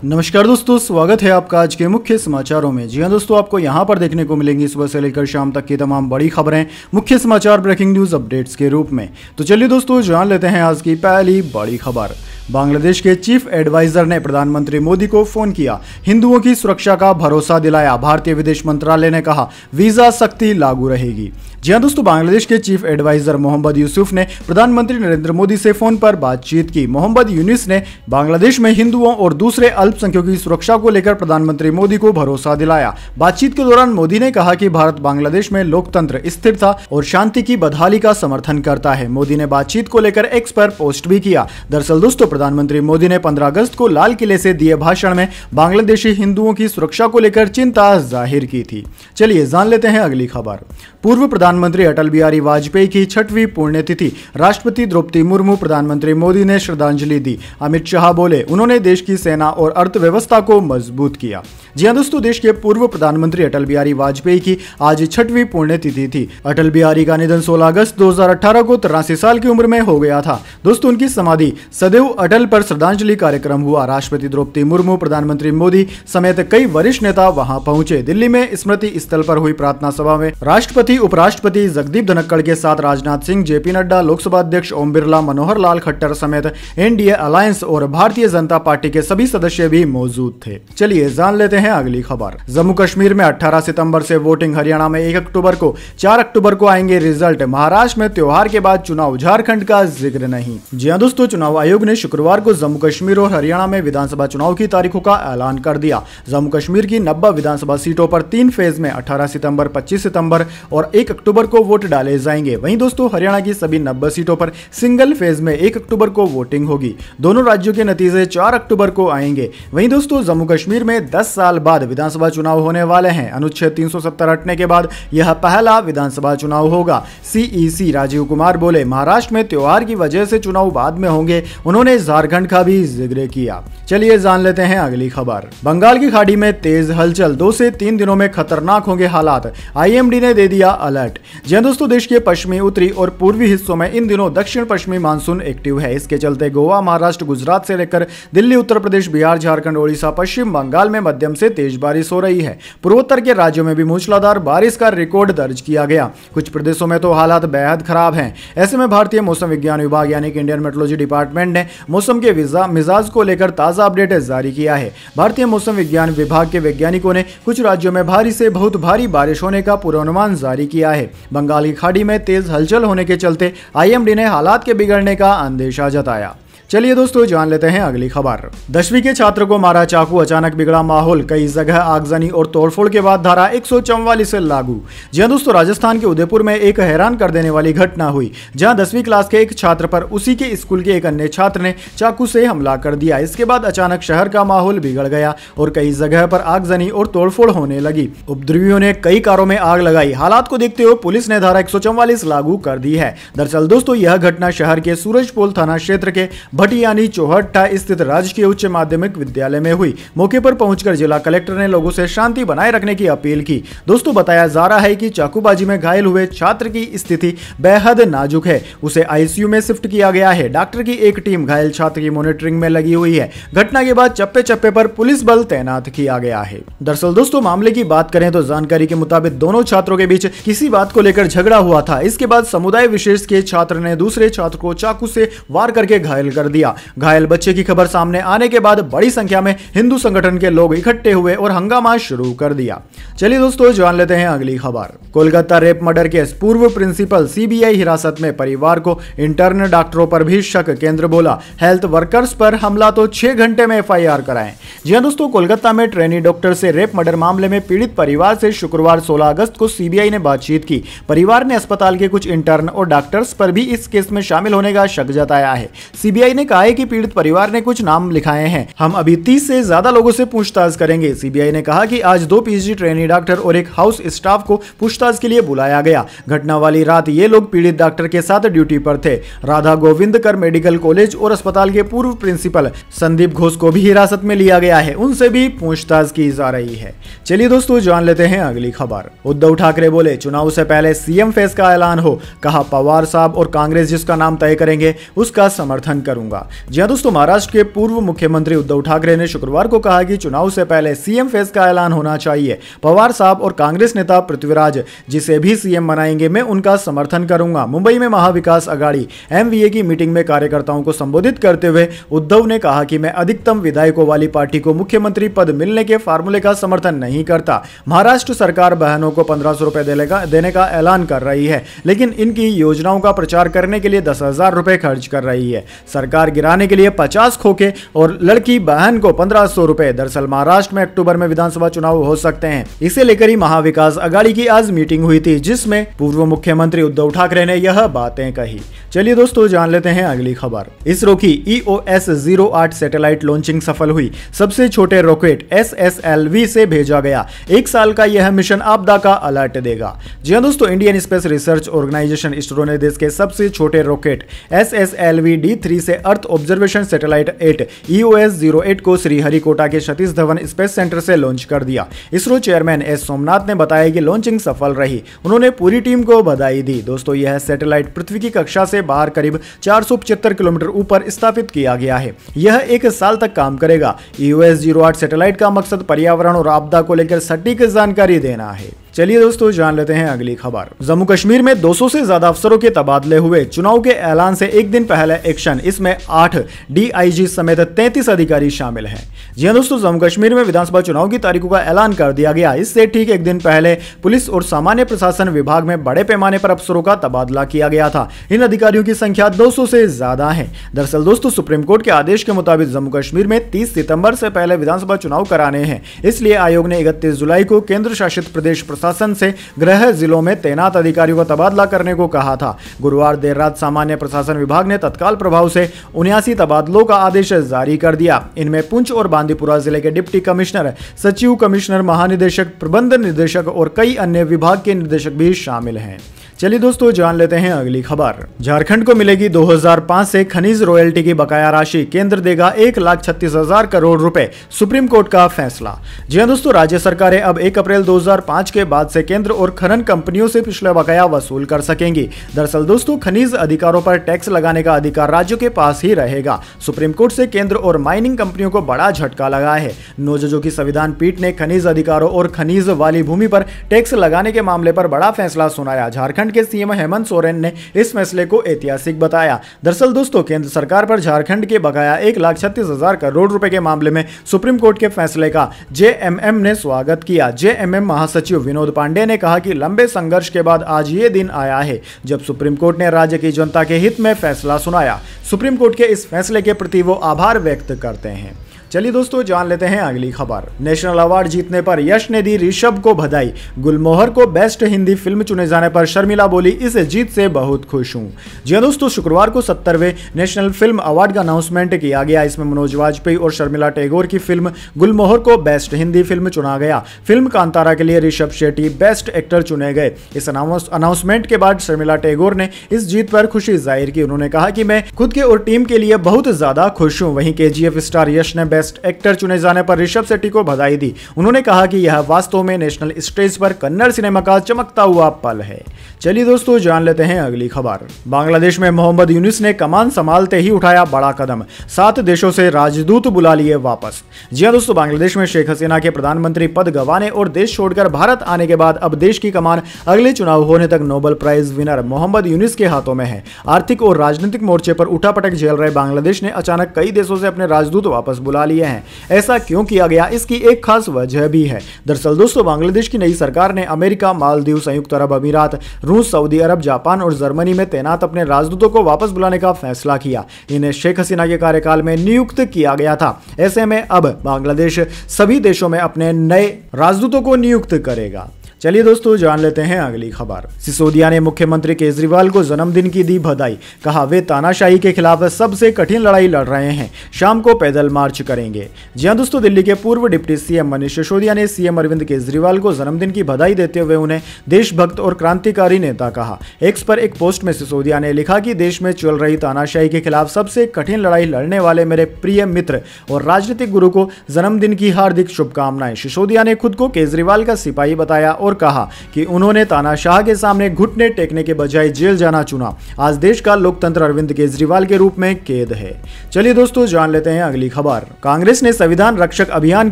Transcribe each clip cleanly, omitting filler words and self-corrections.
नमस्कार दोस्तों, स्वागत है आपका आज के मुख्य समाचारों में। जी हां दोस्तों, आपको यहां पर देखने को मिलेंगी सुबह से लेकर शाम तक की तमाम बड़ी खबरें मुख्य समाचार ब्रेकिंग न्यूज अपडेट्स के रूप में। तो चलिए दोस्तों, जान लेते हैं आज की पहली बड़ी खबर। बांग्लादेश के चीफ एडवाइजर ने प्रधानमंत्री मोदी को फोन किया, हिंदुओं की सुरक्षा का भरोसा दिलाया। भारतीय विदेश मंत्रालय ने कहा वीजा सख्ती लागू रहेगी। जी हां दोस्तों, बांग्लादेश के चीफ एडवाइजर मोहम्मद यूसुफ ने प्रधानमंत्री नरेंद्र मोदी से फोन पर बातचीत की। मोहम्मद यूनिस ने बांग्लादेश में हिंदुओं और दूसरे अल्पसंख्यकों की सुरक्षा को लेकर प्रधानमंत्री मोदी को भरोसा दिलाया। बातचीत के दौरान मोदी ने कहा कि भारत बांग्लादेश में लोकतंत्र, स्थिरता और शांति की बहाली का समर्थन करता है। मोदी ने बातचीत को लेकर एक्स पर पोस्ट भी किया। दरअसल दोस्तों, प्रधानमंत्री मोदी ने 15 अगस्त को लाल किले से दिए भाषण में बांग्लादेशी हिंदुओं की सुरक्षा को लेकर चिंता जाहिर की थी। चलिए जान लेते हैं अगली खबर। पूर्व प्रधानमंत्री अटल बिहारी वाजपेयी की 6वीं पुण्यतिथि, राष्ट्रपति द्रौपदी मुर्मू, प्रधानमंत्री मोदी ने श्रद्धांजलि दी। अमित शाह बोले, उन्होंने देश की सेना और अर्थव्यवस्था को मजबूत किया। जी हां दोस्तों, देश के पूर्व प्रधानमंत्री अटल बिहारी वाजपेयी की आज 6वीं पुण्यतिथि थी। अटल बिहारी का निधन 16 अगस्त 2018 को 83 साल की उम्र में हो गया था। दोस्तों, उनकी समाधि सदैव अटल पर श्रद्धांजलि कार्यक्रम हुआ। राष्ट्रपति द्रौपदी मुर्मू, प्रधानमंत्री मोदी समेत कई वरिष्ठ नेता वहां पहुंचे। दिल्ली में स्मृति स्थल पर हुई प्रार्थना सभा में राष्ट्रपति, उपराष्ट्रपति जगदीप धनखड़ के साथ राजनाथ सिंह, जेपी नड्डा, लोकसभा अध्यक्ष ओम बिरला, मनोहर लाल खट्टर समेत एनडीए अलायंस और भारतीय जनता पार्टी के सभी सदस्य भी मौजूद थे। चलिए जान लेते हैं अगली खबर। जम्मू कश्मीर में 18 सितंबर से वोटिंग, हरियाणा में 1 अक्टूबर को, 4 अक्टूबर को आएंगे रिजल्ट। महाराष्ट्र में त्योहार के बाद चुनाव, झारखंड का जिक्र नहीं। जी हां दोस्तों, चुनाव आयोग ने शुक्रवार को जम्मू कश्मीर और हरियाणा में विधानसभा चुनाव की तारीखों का ऐलान कर दिया। जम्मू कश्मीर की 90 विधानसभा सीटों पर 3 फेज में 18 सितंबर, 25 सितंबर और 1 अक्टूबर को वोट डाले जाएंगे। वहीं दोस्तों, हरियाणा की सभी 90 सीटों पर सिंगल फेज में 1 अक्टूबर को वोटिंग होगी। दोनों राज्यों के नतीजे 4 अक्टूबर को आएंगे। वहीं दोस्तों, जम्मू कश्मीर में 10 साल बाद विधानसभा चुनाव होने वाले हैं। अनुच्छेद 370 हटने के बाद यह पहला विधानसभा चुनाव होगा। सीईसी राजीव कुमार बोले, महाराष्ट्र में त्योहार की वजह से चुनाव बाद में होंगे। उन्होंने झारखंड का भी जिक्र किया। चलिए जान लेते हैं अगली खबर। बंगाल की खाड़ी में तेज हलचल, 2 से 3 दिनों में खतरनाक होंगे हालात, आईएमडी ने दे दिया अलर्ट। जी हां दोस्तों, देश के पश्चिमी, उत्तरी और पूर्वी हिस्सों में इन दिनों दक्षिण पश्चिमी मानसून एक्टिव है। इसके चलते गोवा, महाराष्ट्र, गुजरात से लेकर दिल्ली, उत्तर प्रदेश, बिहार, झारखंड, ओडिशा, पश्चिम बंगाल में मध्यम से तेज बारिश हो रही है। पूर्वोत्तर के राज्यों में भी मूसलाधार बारिश का रिकॉर्ड दर्ज किया गया। कुछ प्रदेशों में तो हालात बेहद खराब हैं। ऐसे में भारतीय मौसम विज्ञान विभाग यानी कि इंडियन मेट्रोलॉजी डिपार्टमेंट ने मौसम के मिजाज को लेकर ताजा अपडेट जारी किया है। भारतीय मौसम विज्ञान विभाग के वैज्ञानिकों ने कुछ राज्यों में भारी से बहुत भारी बारिश होने का पूर्वानुमान जारी किया है। बंगाल की खाड़ी में तेज हलचल होने के चलते आईएमडी ने हालात के बिगड़ने का अंदेशा जताया। चलिए दोस्तों, जान लेते हैं अगली खबर। 10वीं के छात्र को मारा चाकू, अचानक बिगड़ा माहौल, कई जगह आगजनी और तोड़फोड़ के बाद धारा 144 से लागू। जी हां दोस्तों, राजस्थान के उदयपुर में एक हैरान कर देने वाली घटना हुई, जहां 10वीं क्लास के एक छात्र पर उसी के स्कूल के एक अन्य छात्र ने चाकू से हमला कर दिया। इसके बाद अचानक शहर का माहौल बिगड़ गया और कई जगह पर आगजनी और तोड़फोड़ होने लगी। उपद्रवियों ने कई कारों में आग लगाई। हालात को देखते हुए पुलिस ने धारा 144 लागू कर दी है। दरअसल दोस्तों, यह घटना शहर के सूरजपोल थाना क्षेत्र के भटियानी चौहट्टा स्थित राजकीय उच्च माध्यमिक विद्यालय में हुई। मौके पर पहुंचकर जिला कलेक्टर ने लोगों से शांति बनाए रखने की अपील की। दोस्तों, बताया जा रहा है कि चाकूबाजी में घायल हुए छात्र की स्थिति बेहद नाजुक है। उसे आईसीयू में शिफ्ट किया गया है। डॉक्टर की एक टीम घायल छात्र की मॉनिटरिंग में लगी हुई है। घटना के बाद चप्पे चप्पे पर पुलिस बल तैनात किया गया है। दरअसल दोस्तों, मामले की बात करें तो जानकारी के मुताबिक दोनों छात्रों के बीच किसी बात को लेकर झगड़ा हुआ था। इसके बाद समुदाय विशेष के छात्र ने दूसरे छात्र को चाकू से वार करके घायल कर दिया। घायल बच्चे की खबर सामने आने के बाद बड़ी संख्या में हिंदू संगठन के लोग इकट्ठे हुए और हंगामा शुरू कर दिया। चलिए दोस्तों, जान लेते हैं अगली खबर। कोलकाता रेप मर्डर केस, पूर्व प्रिंसिपल सीबीआई हिरासत में, परिवार को इंटर्न डॉक्टरों पर भी शक, केंद्र बोला हेल्थ वर्कर्स पर हमला तो 6 घंटे में एफआईआर कराएं। जी हां दोस्तों, कोलकाता में ट्रेनी डॉक्टर से रेप मर्डर मामले में पीड़ित परिवार से शुक्रवार 16 अगस्त को सीबीआई ने बातचीत की। परिवार ने अस्पताल के कुछ इंटर्न और डॉक्टर्स पर भी इस केस में शामिल होने का शक जताया है। सीबीआई ने कहा है कि पीड़ित परिवार ने कुछ नाम लिखाए हैं। हम अभी 30 से ज्यादा लोगों से पूछताछ करेंगे। सीबीआई ने कहा कि आज 2 पीएचडी ट्रेनी डॉक्टर और एक हाउस स्टाफ को पूछताछ के लिए बुलाया गया। घटना वाली रात ये लोग पीड़ित डॉक्टर के साथ ड्यूटी पर थे। राधा गोविंदकर मेडिकल कॉलेज और अस्पताल के पूर्व प्रिंसिपल संदीप घोष को भी हिरासत में लिया गया है उनसे भी पूछताछ की जा रही है। चलिए दोस्तों जान लेते हैं अगली खबर। उद्धव ठाकरे बोले चुनाव से पहले सीएम फेस का ऐलान हो, कहा पवार साहब और कांग्रेस जिसका नाम तय करेंगे उसका समर्थन करूंगा। जी हां दोस्तों, महाराष्ट्र के पूर्व मुख्यमंत्री उद्धव ठाकरे ने शुक्रवार को कहा कि चुनाव से पहले सीएम फेस का ऐलान होना चाहिए। पवार साहब और कांग्रेस नेता पृथ्वीराज जिसे भी सीएम बनाएंगे मैं उनका समर्थन करूंगा। मुंबई में महाविकास अघाड़ी एमवीए की मीटिंग में कार्यकर्ताओं को संबोधित करते हुए उद्धव ने कहा कि मैं अधिकतम विधायकों वाली पार्टी को मुख्यमंत्री पद मिलने के फार्मूले का समर्थन नहीं करता। महाराष्ट्र सरकार बहनों को 1500 रुपए देने का ऐलान कर रही है, लेकिन इनकी योजनाओं का प्रचार करने के लिए 10,000 रुपए खर्च कर रही है। सरकार गिराने के लिए 50 खोखे और लड़की बहन को 1500 रुपए। दरअसल महाराष्ट्र में अक्टूबर में विधानसभा चुनाव हो सकते हैं, इसे लेकर ही महाविकास अघाड़ी की आज मीटिंग हुई थी जिसमें पूर्व मुख्यमंत्री उद्धव ठाकरे ने यह बातें कही। चलिए दोस्तों जान लेते हैं अगली खबर। इसरो की EOS-08 सैटेलाइट लॉन्चिंग सफल हुई। सबसे छोटे रॉकेट SSLV से भेजा गया। 1 साल का यह मिशन आपदा का अलर्ट देगा। जी हां दोस्तों, Indian space research organisation ISRO ने देश के सबसे छोटे रॉकेट SSLV-D3 से अर्थ ऑब्जर्वेशन सैटेलाइट 8 EOS-08 को श्रीहरिकोटा के सतीश धवन स्पेस सेंटर से लॉन्च कर दिया। इसरो चेयरमैन S सोमनाथ ने बताया कि लॉन्चिंग सफल रही। उन्होंने पूरी टीम को बधाई दी। दोस्तों, यह सैटेलाइट पृथ्वी की कक्षा से बाहर करीब 475 किलोमीटर ऊपर स्थापित किया गया है। यह 1 साल तक काम करेगा। EOS-08 सैटेलाइट का मकसद पर्यावरण और आपदा को लेकर सटीक जानकारी देना है। चलिए दोस्तों जान लेते हैं अगली खबर। जम्मू कश्मीर में 200 से ज्यादा अफसरों के तबादले हुए। चुनाव के ऐलान से एक दिन पहले एक्शन, इसमें 8 DIG समेत 33 अधिकारी शामिल हैं। जी हां दोस्तों, जम्मू कश्मीर में विधानसभा चुनाव की तारीखों का ऐलान कर दिया गया। इससे ठीक एक दिन पहले पुलिस और सामान्य प्रशासन विभाग में बड़े पैमाने पर अफसरों का तबादला किया गया था। इन अधिकारियों की संख्या 200 से ज्यादा है। दरअसल दोस्तों, सुप्रीम कोर्ट के आदेश के मुताबिक जम्मू कश्मीर में 30 सितंबर से पहले विधानसभा चुनाव कराने हैं। इसलिए आयोग ने 31 जुलाई को केंद्र शासित प्रदेश प्रशासन से गृह जिलों में तैनात अधिकारियों का तबादला करने को कहा था। गुरुवार देर रात सामान्य प्रशासन विभाग ने तत्काल प्रभाव से 79 तबादलों का आदेश जारी कर दिया। इनमें पुंछ और बांदीपुरा जिले के डिप्टी कमिश्नर, सचिव, कमिश्नर, महानिदेशक, प्रबंध निदेशक और कई अन्य विभाग के निदेशक भी शामिल हैं। चलिए दोस्तों जान लेते हैं अगली खबर। झारखंड को मिलेगी 2005 से खनिज रॉयल्टी की बकाया राशि, केंद्र देगा 1,36,000 करोड़ रुपए, सुप्रीम कोर्ट का फैसला। जी हां दोस्तों, राज्य सरकारें अब 1 अप्रैल 2005 के बाद से केंद्र और खनन कंपनियों से पिछला बकाया वसूल कर सकेंगी। दरअसल दोस्तों, खनिज अधिकारों पर टैक्स लगाने का अधिकार राज्यों के पास ही रहेगा। सुप्रीम कोर्ट से केंद्र और माइनिंग कंपनियों को बड़ा झटका लगा है। 9 जजों की संविधान पीठ ने खनिज अधिकारों और खनिज वाली भूमि पर टैक्स लगाने के मामले पर बड़ा फैसला सुनाया। झारखंड के सीएम हेमंत सोरेन ने इस फैसले को ऐतिहासिक बताया। दरअसल दोस्तों, केंद्र सरकार पर झारखंड के बकाया 1,36,000 करोड़ रुपए के मामले में सुप्रीम कोर्ट के फैसले का JMM ने स्वागत किया। JMM महासचिव विनोद पांडे ने कहा कि लंबे संघर्ष के बाद आज ये दिन आया है जब सुप्रीम कोर्ट ने राज्य की जनता के हित में फैसला सुनाया। सुप्रीम कोर्ट के इस फैसले के प्रति वो आभार व्यक्त करते हैं। चलिए दोस्तों जान लेते हैं अगली खबर। नेशनल अवार्ड जीतने पर यश ने दी ऋषभ को बधाई। गुलमोहर को बेस्ट हिंदी फिल्म चुने जाने पर शर्मिला बोली, इस जीत से बहुत खुश हूं। जी हां दोस्तों, शुक्रवार को 70वें नेशनल फिल्म अवार्ड का अनाउंसमेंट किया गया। इसमें मनोज वाजपेयी और शर्मिला टैगोर की फिल्म गुलमोहर को बेस्ट हिंदी फिल्म चुना गया। फिल्म कांतारा के लिए ऋषभ शेट्टी बेस्ट एक्टर चुने गए। इस अनाउंसमेंट के बाद शर्मिला टैगोर ने इस जीत पर खुशी जाहिर की। उन्होंने कहा कि मैं खुद के और टीम के लिए बहुत ज्यादा खुश हूं। वहीं KGF स्टार यश ने बेस्ट एक्टर चुने जाने पर ऋषभ शेट्टी को बधाई दी। उन्होंने कहा कि यह वास्तव में नेशनल स्टेज पर कन्नड़ सिनेमा का चमकता हुआ पल है। चलिए दोस्तों जान लेते हैं अगली खबर। बांग्लादेश में मोहम्मद यूनुस ने कमान संभालते ही उठाया बड़ा कदम, 7 देशों से राजदूत बुला लिए वापस। जी हां दोस्तों, बांग्लादेश में शेख हसीना के प्रधानमंत्री पद गंवाने और देश छोड़कर भारत आने के बाद अब देश की कमान अगले चुनाव होने तक Nobel prize winner Muhammad Yunus के हाथों में है। आर्थिक और राजनीतिक मोर्चे पर उठापटक झेल रहे बांग्लादेश ने अचानक कई देशों से अपने राजदूत वापस बुला लिए हैं। ऐसा क्यों किया गया, इसकी एक खास वजह भी है। दरअसल दोस्तों, बांग्लादेश की नई सरकार ने अमेरिका, मालदीव, संयुक्त अरब अमीरात, रूस, सऊदी अरब, जापान और जर्मनी में तैनात अपने राजदूतों को वापस बुलाने का फैसला किया। इन्हें शेख हसीना के कार्यकाल में नियुक्त किया गया था। ऐसे में अब बांग्लादेश सभी देशों में अपने नए राजदूतों को नियुक्त करेगा। चलिए दोस्तों जान लेते हैं अगली खबर। सिसोदिया ने मुख्यमंत्री केजरीवाल को जन्मदिन की दी बधाई, कहा वे तानाशाही के खिलाफ सबसे कठिन लड़ाई लड़ रहे हैं, शाम को पैदल मार्च करेंगे। जी हां दोस्तों, दिल्ली के पूर्व डिप्टी सीएम मनीष सिसोदिया ने सीएम अरविंद केजरीवाल को जन्मदिन की बधाई देते हुए उन्हें देशभक्त और क्रांतिकारी नेता कहा। एक्स पर एक पोस्ट में सिसोदिया ने लिखा कि देश में चल रही तानाशाही के खिलाफ सबसे कठिन लड़ाई लड़ने वाले मेरे प्रिय मित्र और राजनीतिक गुरु को जन्मदिन की हार्दिक शुभकामनाएं। सिसोदिया ने खुद को केजरीवाल का सिपाही बताया और कहा कि उन्होंने तानाशाह के सामने घुटने टेकने के बजाय जेल जाना चुना। आज देश का लोकतंत्र अरविंद केजरीवाल के रूप में कैद है। चलिए दोस्तों जान लेते हैं अगली खबर। कांग्रेस ने संविधान रक्षक अभियान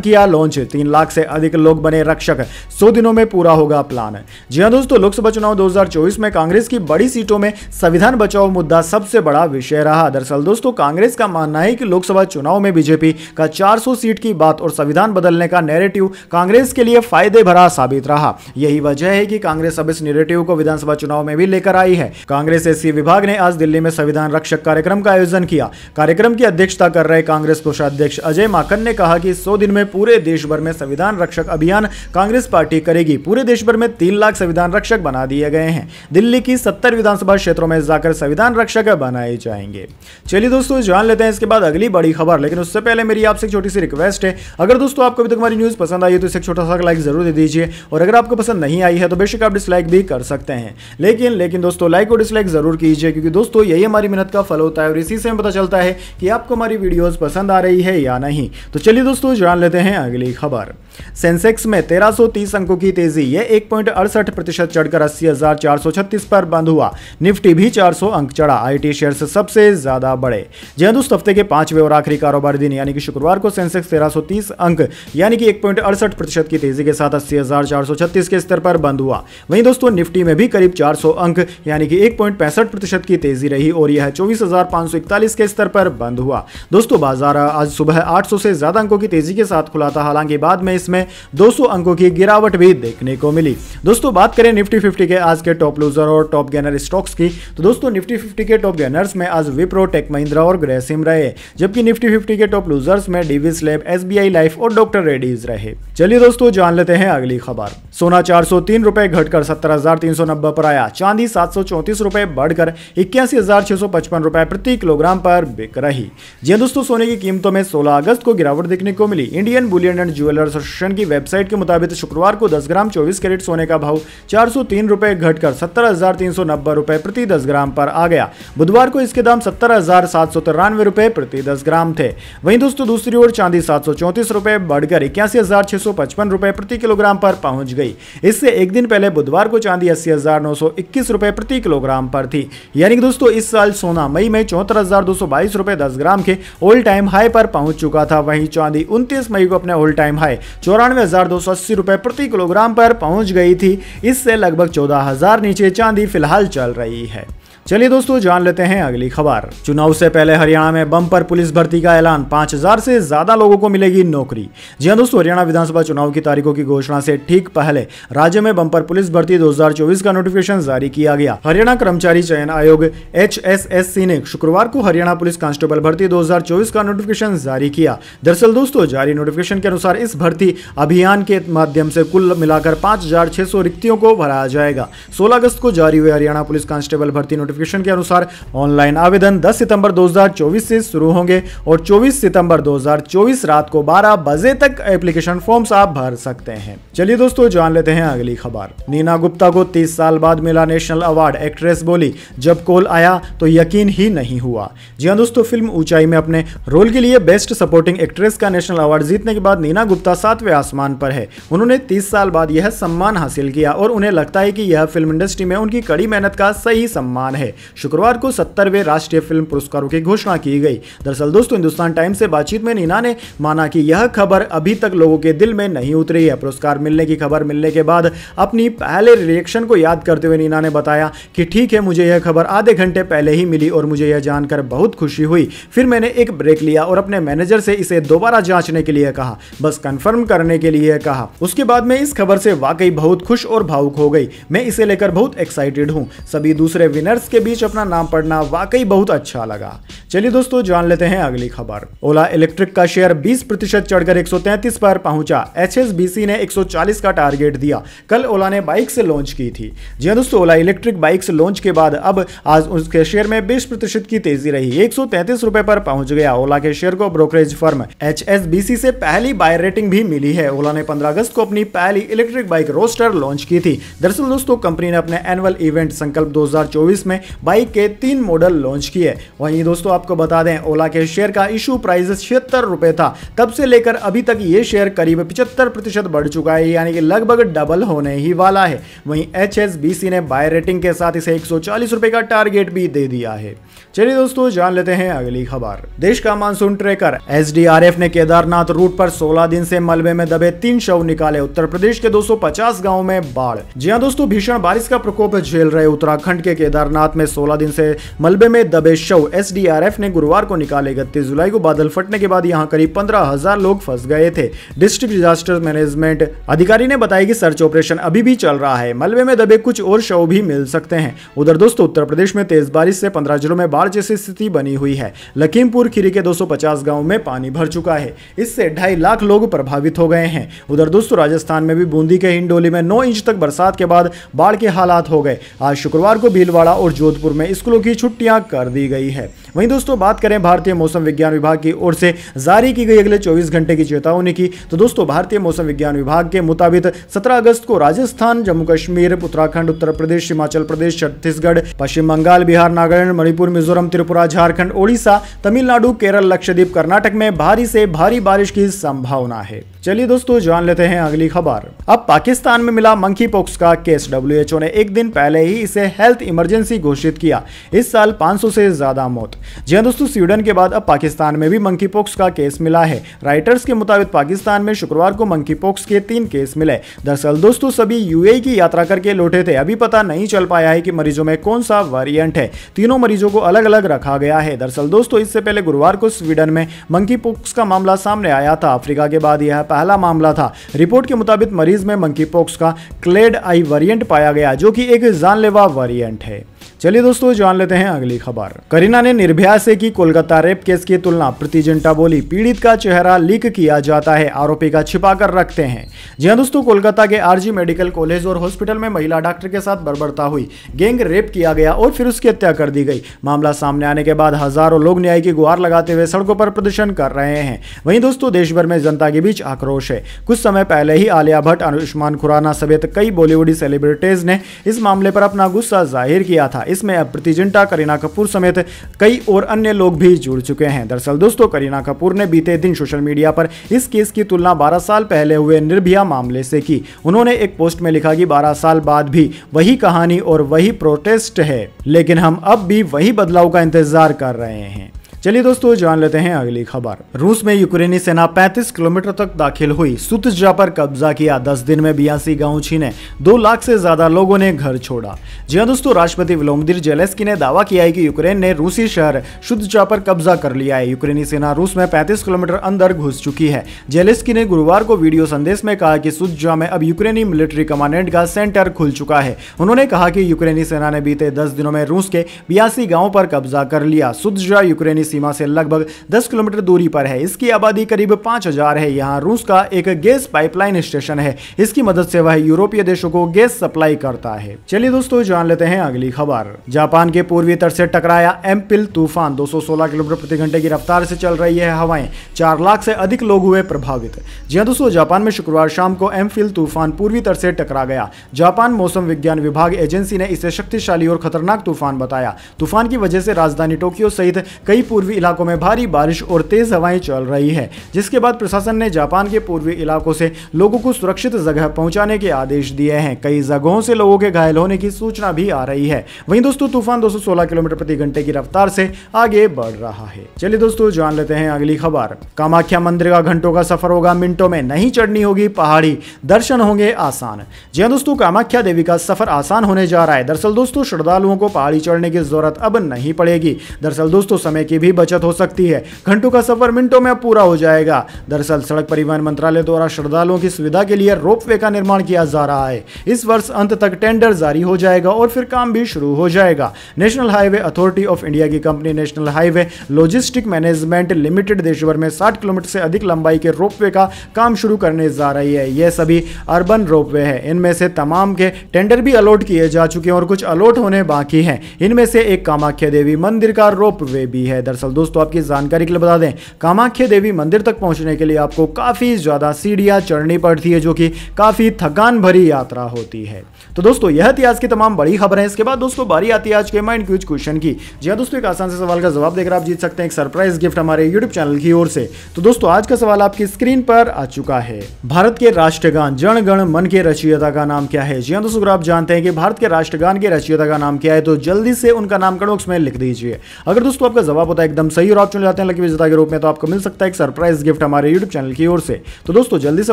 किया लॉन्च, 3 लाख से अधिक लोग बने रक्षक, 100 दिनों में पूरा होगा प्लान। जी हां दोस्तों, लोकसभा चुनाव 2024 में कांग्रेस की बड़ी सीटों में संविधान बचाओ मुद्दा सबसे बड़ा विषय रहा। दरअसल दोस्तों, कांग्रेस का मानना है कि लोकसभा चुनाव में बीजेपी का 400 सीट की बात और संविधान बदलने का नैरेटिव कांग्रेस के लिए फायदे भरा साबित रहा। यही वजह है कि कांग्रेस अब इस नैरेटिव को विधानसभा चुनाव में भी लेकर आई है। कांग्रेस एससी विभाग ने आज दिल्ली में संविधान रक्षक कार्यक्रम का आयोजन किया। कार्यक्रम की अध्यक्षता कर रहे कांग्रेस कोषाध्यक्ष अजय माकन ने कहा कि 100 दिन में पूरे देश भर में संविधान रक्षक अभियान कांग्रेस पार्टी करेगी। पूरे देश भर में 3 लाख संविधान रक्षक बना दिए गए हैं। दिल्ली की 70 विधानसभा क्षेत्रों में जाकर संविधान रक्षक बनाए जाएंगे। चलिए दोस्तों जान लेते हैं इसके बाद अगली बड़ी खबर, लेकिन उससे पहले मेरी आपसे एक छोटी सी रिक्वेस्ट है, अगर दोस्तों आपको अभी तक हमारी न्यूज पसंद आई है तो इसे एक छोटा सा लाइक जरूर दे दीजिए, और अगर आपको पसंद नहीं आई है तो बेशक आप डिसलाइक भी कर सकते हैं, लेकिन दोस्तों लाइक और डिसलाइक जरूर कीजिए, क्योंकि दोस्तों यही हमारी मेहनत का फल होता है और इसी से हमें पता चलता है कि आपको हमारी वीडियोस पसंद आ रही है या नहीं। तो चलिए दोस्तों जान लेते हैं अगली खबर। सेंसेक्स में 1330 अंकों की तेजी, यह 1.68% चढ़कर 80,436 पर बंद हुआ। निफ्टी भी 400 अंक चढ़ा, आईटी शेयर्स सबसे ज्यादा बढ़े। जी हां दोस्तों, हफ्ते के 5वें और आखिरी कारोबारी दिन यानी कि शुक्रवार को सेंसेक्स 1330 अंक यानी कि 1.68% की तेजी के साथ 80,436 के स्तर पर बंद हुआ। वहीं दोस्तों निफ्टी में भी करीब 400 अंक यानी कि 1.65% की तेजी रही और यह 24,541 के स्तर पर बंद हुआ। दोस्तों बाजार आज सुबह 800 से ज्यादा अंकों की तेजी के साथ खुला था, हालांकि बाद में इसमें 200 अंकों की गिरावट भी देखने को मिली। दोस्तों बात करें निफ्टी 50 के आज के टॉप लूजर और टॉप गेनर स्टॉक्स की, तो दोस्तों निफ्टी 50 के टॉप गेनर्स में आज विप्रो, टेक महिंद्रा और ग्रेसिम रहे, जबकि निफ्टी 50 के टॉप लूजर्स में डीवीएस लैब, एसबीआई लाइफ और डॉक्टर रेड्डीज रहे। चलिए दोस्तों जान लेते हैं अगली खबर। सोना 403 रुपए घटकर 70,390 पर आया। चांदी 734 रुपए बढ़कर 81,655 रुपए प्रति किलोग्राम पर बिक रही। जी दोस्तों, सोने की कीमतों में 16 अगस्त को गिरावट देखने को मिली। Indian bullion and jewellers association की वेबसाइट के मुताबिक शुक्रवार को 10 ग्राम 24 कैरेट सोने का भाव 403 रुपए घटकर 70,390 रुपए प्रति 10 ग्राम पर आ गया। बुधवार को इसके दाम 70,793 रुपए प्रति 10 ग्राम थे। वहीं दोस्तों दूसरी ओर चांदी 734 रुपए बढ़कर 81,655 रुपए प्रति किलोग्राम पर पहुंच गई। इससे एक दिन पहले बुधवार को चांदी 80,921 रुपए प्रति किलोग्राम पर थी। यानी कि दोस्तों इस साल सोना मई में 74,222 रुपए 10 ग्राम के ऑल टाइम हाई पर पहुंच चुका था। वहीं चांदी 29 मई को अपने ऑल टाइम हाई 94,280 रुपए प्रति किलोग्राम पर पहुंच गई थी। इससे लगभग 14,000 नीचे चांदी फिलहाल चल रही है। चलिए दोस्तों जान लेते हैं अगली खबर। चुनाव से पहले हरियाणा में बम्पर पुलिस भर्ती का ऐलान, 5,000 से ज्यादा लोगों को मिलेगी नौकरी। जी हां दोस्तों, हरियाणा विधानसभा चुनाव की तारीखों की घोषणा से ठीक पहले राज्य में बम्पर पुलिस भर्ती 2024 का नोटिफिकेशन जारी किया गया। हरियाणा कर्मचारी चयन आयोग HSSC ने शुक्रवार को हरियाणा पुलिस कांस्टेबल भर्ती 2024 का नोटिफिकेशन जारी किया। दरअसल दोस्तों जारी नोटिफिकेशन के अनुसार इस भर्ती अभियान के माध्यम से कुल मिलाकर 5,600 रिक्तियों को भराया जाएगा। 16 अगस्त को जारी हुए हरियाणा पुलिस कांस्टेबल भर्ती नोटिफिकेशन के अनुसार ऑनलाइन आवेदन 10 सितंबर 2024 से शुरू होंगे और 24 सितंबर 2024 रात को 12 बजे तक एप्लीकेशन फॉर्म्स आप भर सकते हैं। चलिए दोस्तों जान लेते हैं अगली खबर। नीना गुप्ता को 30 साल बाद मिला नेशनल अवार्ड। एक्ट्रेस बोली, जब कॉल आया तो यकीन ही नहीं हुआ। जी हां दोस्तों, फिल्म ऊंचाई में अपने रोल के लिए बेस्ट सपोर्टिंग एक्ट्रेस का नेशनल अवार्ड जीतने के बाद नीना गुप्ता 7वें आसमान पर है। उन्होंने 30 साल बाद यह सम्मान हासिल किया और उन्हें लगता है कि यह फिल्म इंडस्ट्री में उनकी कड़ी मेहनत का सही सम्मान है। शुक्रवार को 70वें राष्ट्रीय फिल्म पुरस्कारों की घोषणा की गई। दरअसल दोस्तों हिंदुस्तान टाइम्स से बातचीत में नीना ने माना कि यह खबर अभी तक लोगों के दिल में नहीं उतरी है। पुरस्कार मिलने की खबर मिलने के बाद अपनी पहले रिएक्शन को याद करते हुए नीना ने बताया कि ठीक है, मुझे यह खबर आधे घंटे पहले ही मिली और मुझे यह जानकर बहुत खुशी हुई। फिर मैंने एक ब्रेक लिया और अपने मैनेजर से इसे दोबारा जांचने के लिए कहा, बस कंफर्म करने के लिए कहा। उसके बाद मैं इस खबर से वाकई बहुत खुश और भावुक हो गई। मैं इसे लेकर बहुत एक्साइटेड हूं। सभी दूसरे विनर्स के बीच अपना नाम पढ़ना वाकई बहुत अच्छा लगा। चलिए दोस्तों जान लेते हैं अगली खबर। ओला इलेक्ट्रिक का शेयर 20% चढ़कर 133 पर पहुंचा। HSBC ने 140 का टारगेट दिया। कल ओला ने बाइक्स लॉन्च की थी। जी हां दोस्तों, ओला इलेक्ट्रिक बाइक्स लॉन्च के बाद अब आज उसके शेयर में 20% की तेजी रही, 133 रुपए पर पहुंच गया। ओला के शेयर को ब्रोकरेज फर्म HSBC से पहली बाय रेटिंग भी मिली है। ओला ने 15 अगस्त को अपनी पहली इलेक्ट्रिक बाइक रोस्टर लॉन्च की थी। दरअसल दोस्तों कंपनी ने अपने एनुअल इवेंट संकल्प 2024 में बाइक के 3 मॉडल लॉन्च किए। वहीं दोस्तों आपको बता दें, ओला के शेयर का इशू प्राइस 76 रुपए था। तब से लेकर अभी तक ये शेयर करीब 75% बढ़ चुका है, यानी कि लगभग डबल होने ही वाला है। वहीं HSBC ने बाय रेटिंग के साथ इसे 140 रुपए का टारगेट भी दे दिया है। चलिए दोस्तों जान लेते हैं अगली खबर। देश का मानसून ट्रैकर SDRF ने केदारनाथ रूट पर 16 दिन से मलबे में दबे 3 शव निकाले। उत्तर प्रदेश के 250 गांवों में बाढ़। जी हां दोस्तों, भीषण बारिश का प्रकोप झेल रहे उत्तराखंड के केदारनाथ में 16 दिन से मलबे में दबे शव SDRF ने गुरुवार को निकाले। 31 जुलाई को बादल फटने के बाद यहां करीब 15,000 लोग फंस गए थे। डिस्ट्रिक्ट डिजास्टर मैनेजमेंट अधिकारी ने बताया कि सर्च ऑपरेशन अभी भी चल रहा है। मलबे में दबे कुछ और शव भी मिल सकते हैं। उधर दोस्तों उत्तर प्रदेश में तेज बारिश से 15 जिलों में बाढ़ जैसी स्थिति बनी हुई है। लखीमपुर खीरी के 250 गांवों में पानी भर चुका है। इससे 2.5 लाख लोग प्रभावित हो गए हैं। उधर दोस्तों राजस्थान में भी बूंदी के हिंडोली में 9 इंच तक बरसात के बाद बाढ़ के हालात हो गए। आज शुक्रवार को भीलवाड़ा और जोधपुर में स्कूलों की छुट्टियां कर दी गई है। वहीं दोस्तों बात करें भारतीय मौसम विज्ञान विभाग की ओर से जारी की गई अगले 24 घंटे की चेतावनी की, तो दोस्तों भारतीय मौसम विज्ञान विभाग के मुताबिक 17 अगस्त को राजस्थान, जम्मू कश्मीर, उत्तराखंड, उत्तर प्रदेश, हिमाचल प्रदेश, छत्तीसगढ़, पश्चिम बंगाल, बिहार, नागालैंड, मणिपुर, मिजोरम, त्रिपुरा, झारखंड, ओडिशा, तमिलनाडु, केरल, लक्षद्वीप, कर्नाटक में भारी से भारी बारिश की संभावना है। चलिए दोस्तों जान लेते हैं अगली खबर। अब पाकिस्तान में मिला मंकी पॉक्स का केस। WHO ने एक दिन पहले ही इसे हेल्थ इमरजेंसी घोषित किया। इस साल 500 से ज्यादा मौत। जी हां दोस्तों, स्वीडन के बाद अब पाकिस्तान में भी मंकी पॉक्स का केस मिला है। राइटर्स के मुताबिक पाकिस्तान में शुक्रवार को मंकी पॉक्स के 3 केस मिले। दरअसल दोस्तों सभी UAE की यात्रा करके लौटे थे। अभी पता नहीं चल पाया है कि मरीजों में कौन सा वेरिएंट है। तीनों मरीजों को अलग अलग रखा गया है। दरअसल दोस्तों इससे पहले गुरुवार को स्वीडन में मंकी पॉक्स का मामला सामने आया था। अफ्रीका के बाद यह पहला मामला था। रिपोर्ट के मुताबिक मरीज में मंकी पॉक्स का क्लेड आई वेरिएंट पाया गया, जो कि एक जानलेवा वेरिएंट है। चलिए दोस्तों जान लेते हैं अगली खबर। करीना ने निर्भया से की कोलकाता रेप केस की तुलना। प्रीति जिंटा बोली, पीड़ित का चेहरा लीक किया जाता है, आरोपी का छिपा कर रखते हैं। जी हां दोस्तों, कोलकाता के RG मेडिकल कॉलेज और हॉस्पिटल में महिला डॉक्टर के साथ बर्बरता हुई। गैंग रेप किया गया और फिर उसकी हत्या कर दी गई। मामला सामने आने के बाद हजारों लोग न्याय की गुहार लगाते हुए सड़कों पर प्रदर्शन कर रहे हैं। वहीं दोस्तों देश भर में जनता के बीच आक्रोश है। कुछ समय पहले ही आलिया भट्ट, आयुष्मान खुराना समेत कई बॉलीवुड सेलिब्रिटीज ने इस मामले पर अपना गुस्सा जाहिर किया था। इसमें अब प्रीति जिंटा, करीना कपूर समेत कई और अन्य लोग भी जुड़ चुके हैं। दरअसल दोस्तों करीना कपूर ने बीते दिन सोशल मीडिया पर इस केस की तुलना 12 साल पहले हुए निर्भया मामले से की। उन्होंने एक पोस्ट में लिखा कि 12 साल बाद भी वही कहानी और वही प्रोटेस्ट है, लेकिन हम अब भी वही बदलाव का इंतजार कर रहे हैं। चलिए दोस्तों जान लेते हैं अगली खबर। रूस में यूक्रेनी सेना 35 किलोमीटर तक दाखिल हुई। सुतजा पर कब्जा किया। 10 दिन में 82 गांव छीने। 2 लाख से ज्यादा लोगों ने घर छोड़ा। जी हां दोस्तों, राष्ट्रपति व्लादिमीर जेलेंस्की ने दावा किया है कि यूक्रेन ने रूसी शहर सुतजा पर कब्जा कर लिया है। यूक्रेनी सेना रूस में 35 किलोमीटर अंदर घुस चुकी है। जेलेंस्की ने गुरुवार को वीडियो संदेश में कहा कि सुतजा में अब यूक्रेनी मिलिट्री कमांडेंट का सेंटर खुल चुका है। उन्होंने कहा कि यूक्रेनी सेना ने बीते 10 दिनों में रूस के 82 गांवों पर कब्जा कर लिया। सुतजा यूक्रेनी सीमा से लगभग 10 किलोमीटर दूरी पर है। इसकी आबादी करीब 5000 है। यहाँ रूस का एक गैस पाइपलाइन स्टेशन है। इसकी मदद से वह यूरोपीय देशों को गैस सप्लाई करता है। चलिए दोस्तों जान लेते हैं अगली खबर। जापान के पूर्वी तट से टकराया एम्पिल तूफान। 216 किलोमीटर प्रति घंटे की रफ्तार से चल रही है हवाएं। 4 लाख से अधिक लोग हुए प्रभावित। जी हां दोस्तों, जापान में शुक्रवार शाम को एम्पिल तूफान पूर्वी तट से टकरा गया। जापान मौसम विज्ञान विभाग एजेंसी ने इसे शक्तिशाली और खतरनाक तूफान बताया। तूफान की वजह से राजधानी टोक्यो सहित कई पूर्वी इलाकों में भारी बारिश और तेज हवाएं चल रही है, जिसके बाद प्रशासन ने जापान के पूर्वी इलाकों से लोगों को सुरक्षित जगह पहुंचाने के आदेश दिए हैं। कई जगहों से लोगों के घायल होने की सूचना भी आ रही है। वहीं दोस्तों तूफान 216 किलोमीटर प्रति घंटे की रफ्तार से आगे बढ़ रहा है। चलिए दोस्तों जान लेते हैं अगली खबर। कामाख्या मंदिर का घंटों का सफर होगा मिनटों में, नहीं चढ़नी होगी पहाड़ी, दर्शन होंगे आसान। जी हां दोस्तों, कामाख्या देवी का सफर आसान होने जा रहा है। दरअसल दोस्तों श्रद्धालुओं को पहाड़ी चढ़ने की जरूरत अब नहीं पड़ेगी। दरअसल दोस्तों समय की भी भी बचत हो सकती है। घंटों का सफर मिनटों में पूरा हो जाएगा। दरअसल सड़क परिवहन मंत्रालय द्वारा श्रद्धालुओं की सुविधा के लिए रोपवे का निर्माण किया जा रहा है। इस वर्ष अंत तक टेंडर जारी हो जाएगा और फिर काम भी शुरू हो जाएगा। National highway authority of India की company national highway logistic management limited देश भर में 60 किलोमीटर से अधिक लंबाई के रोपवे का काम शुरू करने जा रही है। यह सभी अर्बन रोपवे है। इनमें से तमाम के टेंडर भी अलॉट किए जा चुके हैं और कुछ अलॉट होने बाकी हैं। इनमें से एक कामाख्या देवी मंदिर का रोपवे भी है। दरअसल दोस्तों आपकी जानकारी के लिए बता दें, कामाख्या देवी मंदिर तक पहुंचने के लिए आपको काफी ज्यादा सीढ़ियां चढ़नी पड़ती है, जो कि काफी थकान भरी यात्रा होती है। तो दोस्तों यह थी आज की तमाम बड़ी खबरें। इसके बाद दोस्तों बारी आती है आज के माइंड क्विज क्वेश्चन की। जी हाँ दोस्तों, एक आसान से सवाल का जवाब देकर आप जीत सकते हैं एक सरप्राइज गिफ्ट हमारे यूट्यूब चैनल की ओर से। तो दोस्तों आज का सवाल आपकी स्क्रीन पर आ चुका है। भारत के राष्ट्रगान जन गण मन के रचयिता का नाम क्या है? जी हाँ दोस्तों, अगर आप जानते हैं कि भारत के राष्ट्रगान के रचयिता का नाम क्या है तो जल्दी से उनका नाम कमेंट बॉक्स में लिख दीजिए। अगर दोस्तों आपका जवाब होता है एकदम सही और आप चुन जाते हैं लकी विजेता के रूप में, तो आपको मिल सकता है एक सरप्राइज गिफ्ट हमारे यूट्यूब चैनल की ओर से। तो दोस्तों जल्दी से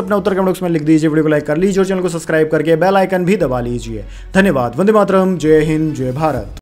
अपना उत्तर कमेंट बॉक्स में लिख दीजिए, वीडियो को लाइक कर लीजिए और चैनल को सब्सक्राइब करके बेल आइकन भी दबा लीजिए। धन्यवाद। वंदे मातरम। जय हिंद, जय भारत।